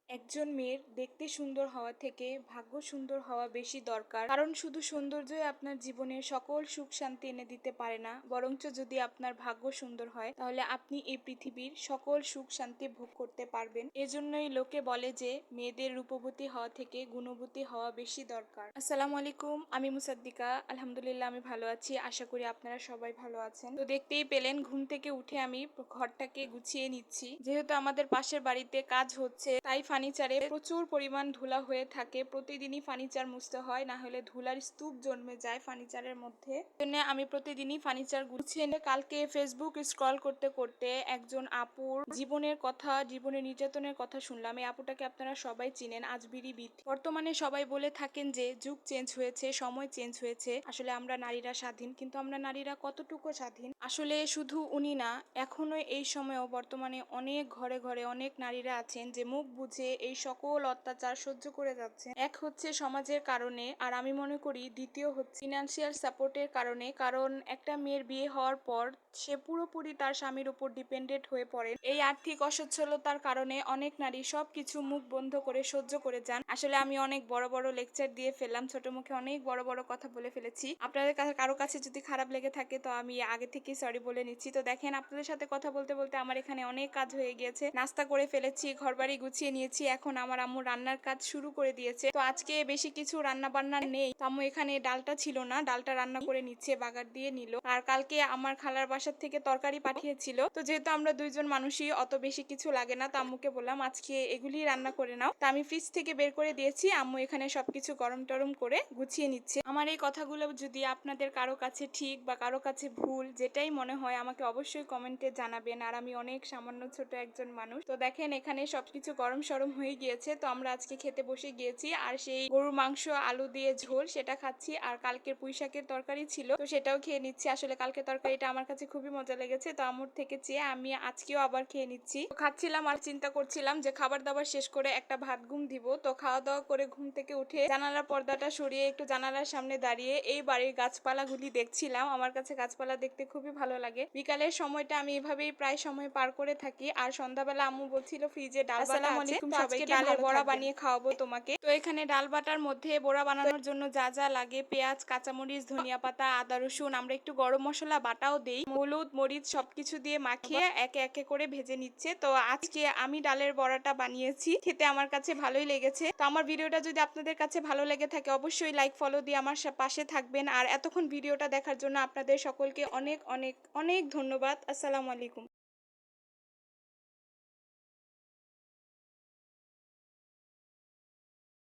একজন মেয়ের দেখতে সুন্দর হওয়া থেকে ভাগ্য সুন্দর হওয়া বেশি দরকার। কারণ শুধু সৌন্দর্যই আপনার জীবনে সকল সুখ শান্তি এনে দিতে পারে না, বরঞ্চ যদি আপনার ভাগ্য সুন্দর হয় তাহলে আপনি এই পৃথিবীর সকল সুখ শান্তি ভোগ করতে পারবেন। এজন্যই লোকে বলে যে মেয়েদের রূপবতী হওয়া থেকে গুণবতী হওয়া বেশি দরকার। আসসালামু আলাইকুম, আমি মুসাদ্দিকা। আলহামদুলিল্লাহ আমি ভালো আছি, আশা করি আপনারা সবাই ভালো আছেন। তো দেখতেই পেলেন ঘুম থেকে উঠে আমি ঘরটাকে গুছিয়ে নিচ্ছি। যেহেতু আমাদের পাশের বাড়িতে কাজ হচ্ছে, তাই ফার্নিচারে প্রচুর পরিমাণ ধুলা হয়ে থাকে। প্রতিদিনই ফার্নিচার মুছতে হয়, না হলে ধুলার স্তূপ জন্মে যায় ফার্নিচারের মধ্যে। জন্য আমি প্রতিদিনই ফার্নিচার গুছিয়ে নিয়ে কালকে ফেসবুক স্ক্রল করতে করতে একজন আপুর জীবনের কথা, জীবনের নির্যাতনের কথা শুনলাম। এই আপুটাকে আপনারা সবাই চিনেন, আজবিরি বিথি। বর্তমানে সবাই বলে থাকেন যে যুগ চেঞ্জ হয়েছে, সময় চেঞ্জ হয়েছে, আসলে আমরা নারীরা স্বাধীন। কিন্তু আমরা নারীরা কতটুকু স্বাধীন? আসলে শুধু উনি না, এখনো এই সময়েও বর্তমানে অনেক ঘরে ঘরে অনেক নারীরা আছেন যে মুখ বুঝে এই সকল অত্যাচার সহ্য করে যাচ্ছেন। এক হচ্ছে সমাজের কারণে, আর আমি মনে করি দ্বিতীয় হচ্ছে ফিনান্সিয়াল সাপোর্টের কারণে। কারণ একটা মেয়ের বিয়ে হওয়ার পর সে পুরোপুরি তার স্বামীর উপর ডিপেন্ডেন্ট হয়ে পড়ে। এই আর্থিক অসচ্ছলতার কারণে অনেক নারী সবকিছু মুখ বন্ধ করে সহ্য করে যান। আসলে আমি অনেক বড় বড় লেকচার দিয়ে ফেললাম, ছোট মুখে অনেক বড় বড় কথা বলে ফেলেছি। আপনাদের কারো কাছে যদি খারাপ লেগে থাকে তো আমি আগে থেকেই সরি বলে নিচ্ছি। তো দেখেন, আপনাদের সাথে কথা বলতে বলতে আমার এখানে অনেক কাজ হয়ে গিয়েছে। নাস্তা করে ফেলেছি, ঘরবাড়ি গুছিয়ে নিয়েছি, এখন আমার আম্মু রান্নার কাজ শুরু করে দিয়েছে। তো আজকে বেশি কিছু রান্না বান্না নেই, তো আম্মু এখানে ডালটা ছিল না, ডালটা রান্না করে নিচ্ছে, বাগার দিয়ে নিল। আর কালকে আমার খালার বাসার থেকে তরকারি পাঠিয়েছিল, তো যেহেতু আমরা দুইজন মানুষই, অত বেশি কিছু লাগে না, তো আম্মুকে বললাম আজকে এগুলি রান্না করে নাও। তো আমি ফ্রিজ থেকে বের করে দিয়েছি, আম্মু এখানে সবকিছু গরম টরম করে গুছিয়ে নিচ্ছে। আমার এই কথাগুলো যদি আপনাদের কারো কাছে ঠিক বা কারো কাছে ভুল, যেটাই মনে হয় আমাকে অবশ্যই কমেন্টে জানাবেন। আর আমি অনেক সামান্য ছোট একজন মানুষ। তো দেখেন এখানে সবকিছু গরম সরম হয়ে গিয়েছে, তো আমরা আজকে খেতে বসে গিয়েছি। আর সেই গরুর মাংস আলু দিয়ে ঝোল সেটা খাচ্ছি, আর কালকের পুঁই শাকের তরকারি ছিল, তো সেটাও খেয়ে নিচ্ছি। আসলে কালকে তরকারিটা আমার কাছে খুবই মজা লেগেছে, তো আম্মুর থেকে চেয়ে আমি আজকেও আবার খেয়ে নিচ্ছি। খাচ্ছিলাম আর চিন্তা করছিলাম যে খাবার দাবার শেষ করে একটা ভাত ঘুম দিব। তো খাওয়া দাওয়া করে ঘুম থেকে উঠে জানালার পর্দাটা সরিয়ে একটু জানালার সামনে দাঁড়িয়ে এই বাড়ির গাছপালাগুলি দেখছিলাম। আমার কাছে গাছপালা দেখতে খুবই ভালো লাগে। বিকালের সময়টা আমি এভাবেই প্রায় সময় পার করে থাকি। আর সন্ধ্যাবেলা আম্মু বলছিল ফ্রিজে ডাল বাটা আছে, তো আজকে ডালের বড়া বানিয়ে খাওয়াবো তোমাকে। তো এখানে ডাল বাটার মধ্যে বড়া বানানোর জন্য যা যা লাগে, পেঁয়াজ, কাঁচামরিচ, ধনিয়া পাতা, আদা রসুন, আমরা একটু গরম মশলা বাটাও দেই, হলুদ মরিচ সবকিছু দিয়ে মাখিয়ে একে একে করে ভেজে নিচ্ছে। তো আজকে আমি ডালের বড়াটা বানিয়েছি, খেতে আমার কাছে ভালোই লেগেছে। তো আমার ভিডিওটা যদি আপনাদের কাছে ভালো লেগে থাকে অবশ্যই লাইক ফলো দিয়ে আমার পাশে থাকবেন। আর এতক্ষণ ভিডিওটা দেখার জন্য আপনাদের সকলকে অনেক অনেক অনেক ধন্যবাদ। আসসালামু আলাইকুম।